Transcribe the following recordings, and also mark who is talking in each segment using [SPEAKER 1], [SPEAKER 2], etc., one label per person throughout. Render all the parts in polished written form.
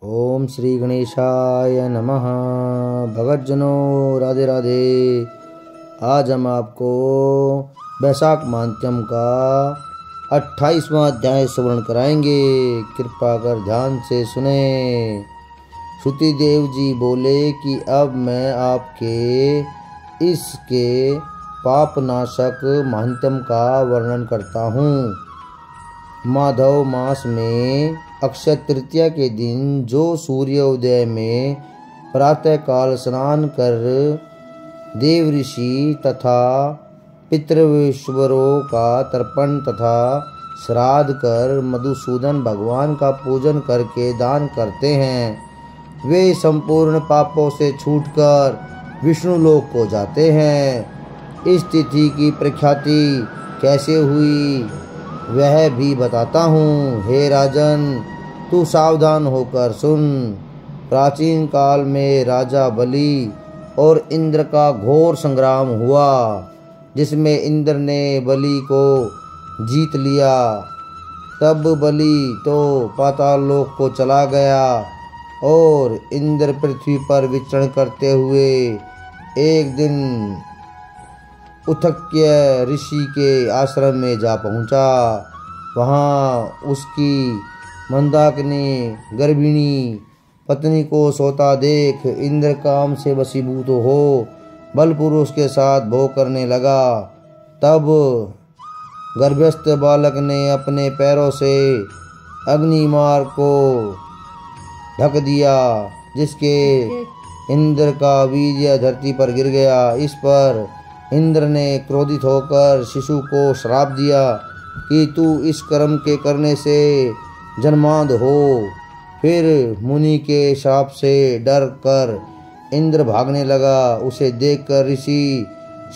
[SPEAKER 1] ओम श्री गणेशाय नमः। भगतजनों राधे राधे। आज हम आपको वैशाख मांत्यम का 28वां अध्याय श्रवण कराएंगे। कृपा कर ध्यान से सुने। श्रुति देव जी बोले कि अब मैं आपके इसके पापनाशक मांत्यम का वर्णन करता हूँ। माधव मास में अक्षय तृतीया के दिन जो सूर्योदय में प्रातःकाल स्नान कर देव ऋषि तथा पितृविश्वरों का तर्पण तथा श्राद्ध कर मधुसूदन भगवान का पूजन करके दान करते हैं, वे संपूर्ण पापों से छूटकर विष्णु लोक को जाते हैं। इस तिथि की प्रख्याति कैसे हुई वह भी बताता हूँ। हे राजन, तू सावधान होकर सुन। प्राचीन काल में राजा बलि और इंद्र का घोर संग्राम हुआ, जिसमें इंद्र ने बलि को जीत लिया। तब बलि तो पाताल लोक को चला गया और इंद्र पृथ्वी पर विचरण करते हुए एक दिन उथक्य ऋषि के आश्रम में जा पहुंचा। वहां उसकी मंदाकिनी गर्भिणी पत्नी को सोता देख इंद्र काम से वशीभूत हो बलपूर्वक उसके साथ भोग करने लगा। तब गर्भस्थ बालक ने अपने पैरों से अग्निमार्ग को ढक दिया, जिसके इंद्र का वीर्य धरती पर गिर गया। इस पर इंद्र ने क्रोधित होकर शिशु को श्राप दिया कि तू इस कर्म के करने से जन्मांध हो। फिर मुनि के शाप से डर कर इंद्र भागने लगा। उसे देखकर ऋषि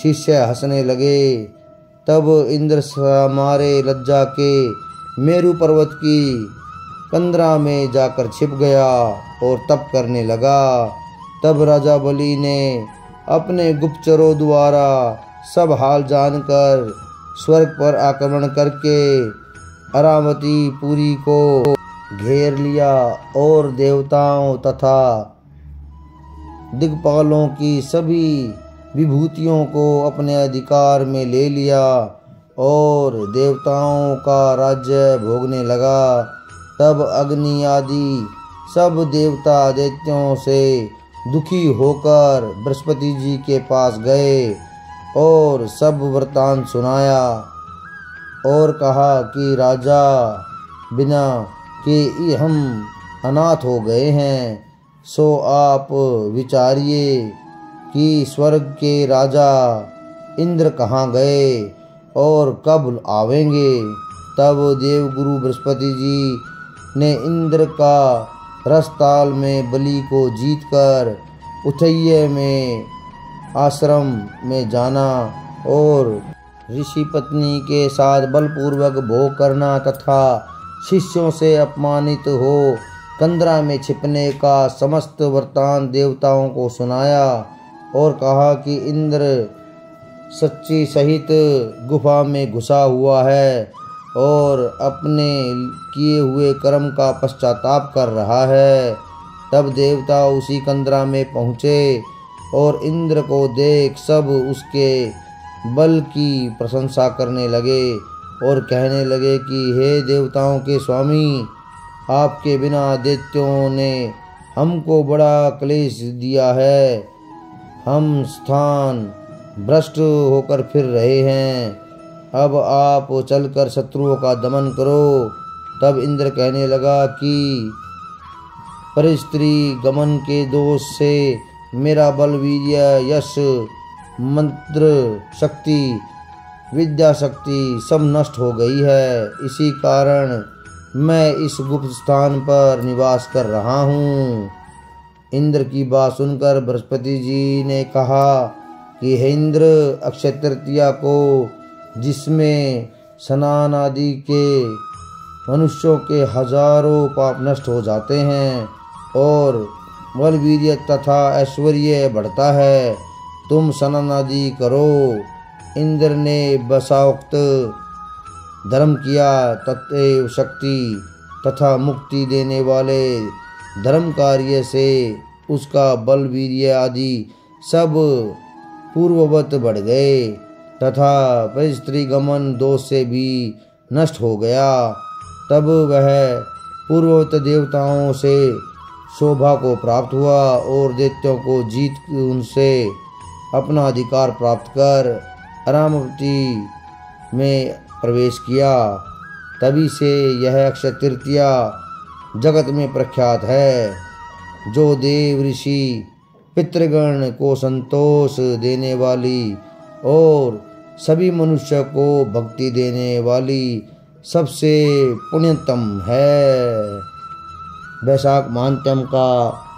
[SPEAKER 1] शिष्य हंसने लगे। तब इंद्र मारे लज्जा के मेरु पर्वत की कंदरा में जाकर छिप गया और तप करने लगा। तब राजा बलि ने अपने गुप्तचरों द्वारा सब हाल जानकर स्वर्ग पर आक्रमण करके अरावती पुरी को घेर लिया और देवताओं तथा दिक्पालों की सभी विभूतियों को अपने अधिकार में ले लिया और देवताओं का राज्य भोगने लगा। तब अग्नि आदि सब देवता दैत्यों से दुखी होकर बृहस्पति जी के पास गए और सब वृतांत सुनाया और कहा कि राजा, बिना कि हम अनाथ हो गए हैं, सो आप विचारिए कि स्वर्ग के राजा इंद्र कहाँ गए और कब आवेंगे। तब देवगुरु बृहस्पति जी ने इंद्र का रसताल में बलि को जीतकर उथैया में आश्रम में जाना और ऋषि पत्नी के साथ बलपूर्वक भोग करना तथा शिष्यों से अपमानित हो कंदरा में छिपने का समस्त वृत्तांत देवताओं को सुनाया और कहा कि इंद्र सच्ची सहित गुफा में घुसा हुआ है और अपने किए हुए कर्म का पश्चाताप कर रहा है। तब देवता उसी कंदरा में पहुँचे और इंद्र को देख सब उसके बल की प्रशंसा करने लगे और कहने लगे कि हे देवताओं के स्वामी, आपके बिना दैत्यों ने हमको बड़ा क्लेश दिया है। हम स्थान भ्रष्ट होकर फिर रहे हैं। अब आप चलकर शत्रुओं का दमन करो। तब इंद्र कहने लगा कि परिस्त्री गमन के दोष से मेरा बल, वीर्य, यश, मंत्र शक्ति, विद्या शक्ति सब नष्ट हो गई है। इसी कारण मैं इस गुप्त स्थान पर निवास कर रहा हूँ। इंद्र की बात सुनकर बृहस्पति जी ने कहा कि हे इंद्र, अक्षय तृतीया को, जिसमें स्नान आदि के मनुष्यों के हजारों पाप नष्ट हो जाते हैं और बल, वीर्य तथा ऐश्वर्य बढ़ता है, तुम स्नान आदि करो। इंद्र ने बसावक्त धर्म किया, तत्व शक्ति तथा मुक्ति देने वाले धर्म कार्य से उसका बल वीर्य आदि सब पूर्ववत बढ़ गए तथा परिस्त्री गमन दोष से भी नष्ट हो गया। तब वह पूर्ववत देवताओं से शोभा को प्राप्त हुआ और दैत्यों को जीत उनसे अपना अधिकार प्राप्त कर अरामवती में प्रवेश किया। तभी से यह अक्षय तृतीया जगत में प्रख्यात है, जो देव ऋषि पितृगण को संतोष देने वाली और सभी मनुष्य को भक्ति देने वाली सबसे पुण्यतम है। वैशाख माहात्म्यम का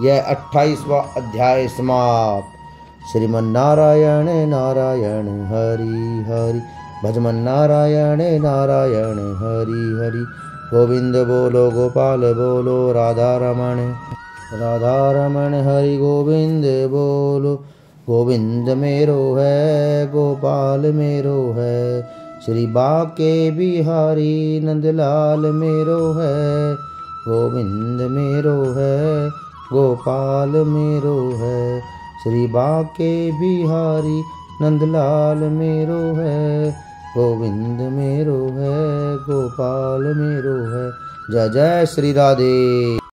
[SPEAKER 1] यह 28वां अध्याय समाप्त। श्रीमन नारायण नारायण हरि हरि, भजमन नारायण नारायण हरि हरि। गोविंद बोलो गोपाल बोलो राधा रमण, राधा रमण हरि गोविंद बोलो। गोविंद मेरो है गोपाल मेरो है, श्री बाके बिहारी नंदलाल मेरो है। गोविंद मेरो है गोपाल मेरो है, श्री बाके बिहारी नंदलाल मेरो है। गोविंद मेरो है गोपाल मेरो है। जय जय श्री राधे।